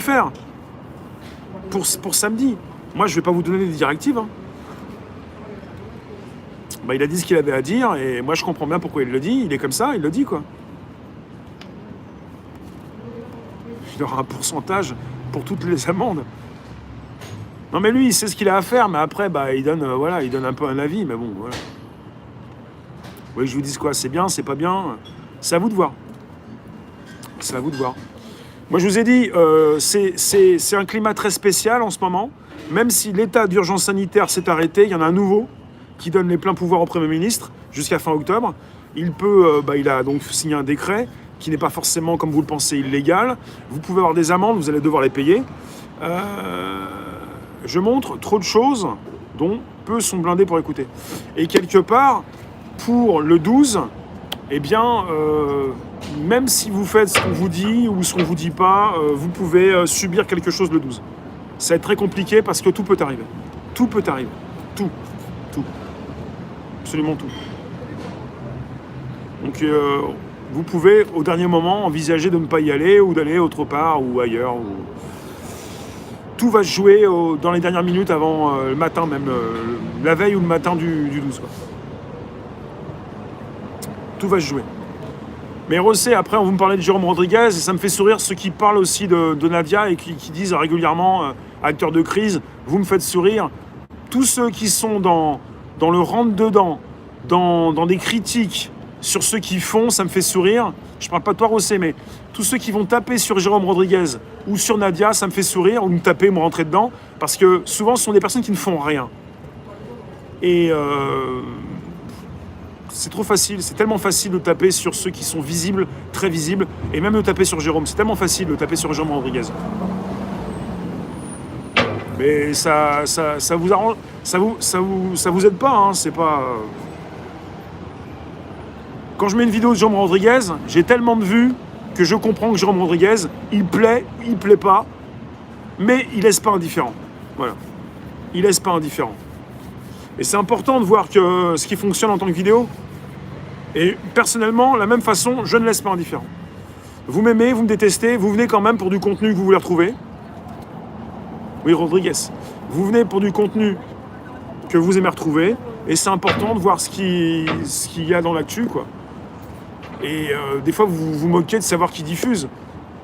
faire pour samedi. Moi, je vais pas vous donner des directives. Hein. Bah, il a dit ce qu'il avait à dire, et moi, je comprends bien pourquoi il le dit. Il est comme ça, il le dit, quoi. Il aura un pourcentage pour toutes les amendes. Non, mais lui, il sait ce qu'il a à faire, mais après, bah, il donne un peu un avis, mais bon, voilà. Vous voyez, je vous dis quoi, c'est bien, c'est pas bien, c'est à vous de voir. C'est à vous de voir. Moi, je vous ai dit, c'est un climat très spécial en ce moment. Même si l'état d'urgence sanitaire s'est arrêté, il y en a un nouveau qui donne les pleins pouvoirs au Premier ministre jusqu'à fin octobre. Il a donc signé un décret qui n'est pas forcément, comme vous le pensez, illégal. Vous pouvez avoir des amendes, vous allez devoir les payer. Je montre trop de choses dont peu sont blindés pour écouter. Et quelque part, pour le 12, eh bien, même si vous faites ce qu'on vous dit ou ce qu'on vous dit pas, vous pouvez subir quelque chose le 12. Ça va être très compliqué parce que tout peut arriver. Tout peut arriver. Tout. Tout. Absolument tout. Donc, vous pouvez, au dernier moment, envisager de ne pas y aller ou d'aller autre part ou ailleurs. Tout va se jouer dans les dernières minutes avant le matin, même la veille ou le matin du 12. Quoi. Tout va se jouer. Mais Rossé, après, on vous me parlait de Jérôme Rodriguez, et ça me fait sourire ceux qui parlent aussi de Nadia et qui disent régulièrement, acteur de crise, vous me faites sourire. Tous ceux qui sont dans le rentre-dedans, dans des critiques sur ceux qui font, ça me fait sourire. Je parle pas de toi, Rossé, mais tous ceux qui vont taper sur Jérôme Rodriguez ou sur Nadia, ça me fait sourire, ou me taper, me rentrer dedans, parce que souvent, ce sont des personnes qui ne font rien. Et c'est trop facile, c'est tellement facile de taper sur ceux qui sont visibles, très visibles, et même de taper sur Jérôme. C'est tellement facile de taper sur Jérôme Rodriguez. Mais ça vous arrange, ça vous aide pas, hein, c'est pas. Quand je mets une vidéo de Jérôme Rodriguez, j'ai tellement de vues que je comprends que Jérôme Rodriguez, il plaît pas, mais il laisse pas indifférent. Voilà, il laisse pas indifférent. Et c'est important de voir que ce qui fonctionne en tant que vidéo. Et personnellement, de la même façon, je ne laisse pas indifférent. Vous m'aimez, vous me détestez, vous venez quand même pour du contenu que vous voulez retrouver. Oui, Rodriguez. Vous venez pour du contenu que vous aimez retrouver. Et c'est important de voir ce qu'il y a dans l'actu, quoi. Et des fois, vous vous moquez de savoir qui diffuse.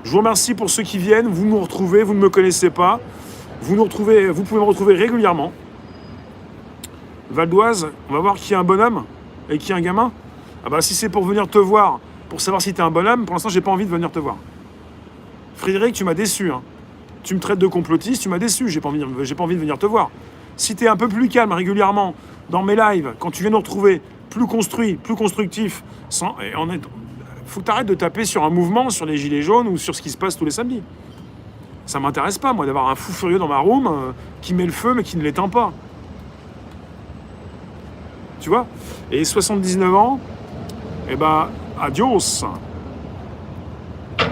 Je vous remercie pour ceux qui viennent. Vous nous retrouvez, vous ne me connaissez pas. Vous pouvez me retrouver régulièrement. Val d'Oise, on va voir qui est un bonhomme et qui est un gamin. Ah bah si c'est pour venir te voir, pour savoir si t'es un bonhomme, pour l'instant j'ai pas envie de venir te voir. Frédéric, tu m'as déçu. Hein. Tu me traites de complotiste, tu m'as déçu, j'ai pas envie de venir te voir. Si t'es un peu plus calme régulièrement dans mes lives, quand tu viens nous retrouver, plus construit, plus constructif, faut que t'arrêtes de taper sur un mouvement, sur les gilets jaunes ou sur ce qui se passe tous les samedis. Ça m'intéresse pas, moi, d'avoir un fou furieux dans ma room qui met le feu mais qui ne l'éteint pas. Tu vois ? Et 79 ans, eh ben, adios. Alors...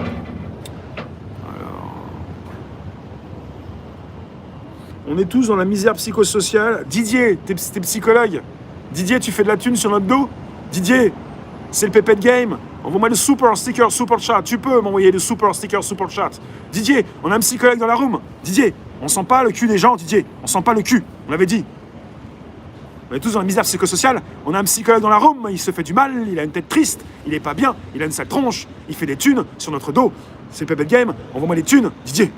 On est tous dans la misère psychosociale. Didier, t'es psychologue. Didier, tu fais de la thune sur notre dos. Didier, c'est le pépette game. Envoie-moi le super sticker, super chat. Tu peux m'envoyer le super sticker, super chat. Didier, on a un psychologue dans la room. Didier, on sent pas le cul des gens, Didier. On sent pas le cul. On l'avait dit. On est tous dans la misère psychosociale, on a un psychologue dans la room, il se fait du mal, il a une tête triste, il est pas bien, il a une sale tronche, il fait des thunes sur notre dos. C'est le Pepet Game, envoie-moi les thunes, Didier.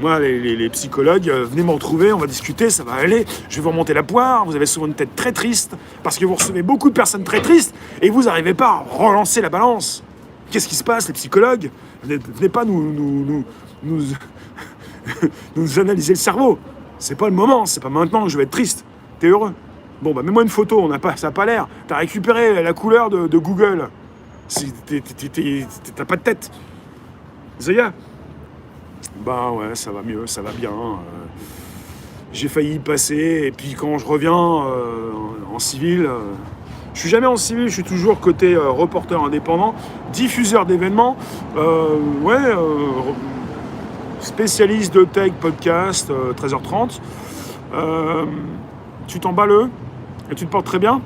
Moi, les psychologues, venez me retrouver, on va discuter, ça va aller, je vais vous remonter la poire, vous avez souvent une tête très triste, parce que vous recevez beaucoup de personnes très tristes, et vous n'arrivez pas à relancer la balance. Qu'est-ce qui se passe, les psychologues ? Venez pas nous analyser le cerveau. C'est pas le moment, c'est pas maintenant que je vais être triste. T'es heureux ? Bon, bah mets-moi une photo, ça n'a pas l'air. T'as récupéré la couleur de Google. T'as pas de tête. Zoya ? Bah ouais, ça va mieux, ça va bien. J'ai failli y passer, et puis quand je reviens en civil... je suis jamais en civil, je suis toujours côté reporter indépendant, diffuseur d'événements, spécialiste de tech, podcast, 13h30. Tu t'en bats le et tu te portes très bien.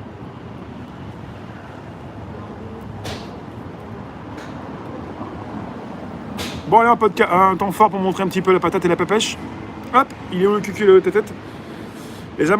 Bon, allez, un temps fort pour montrer un petit peu la patate et la pêche. Hop, il est où le cucul et la tête. Les amandes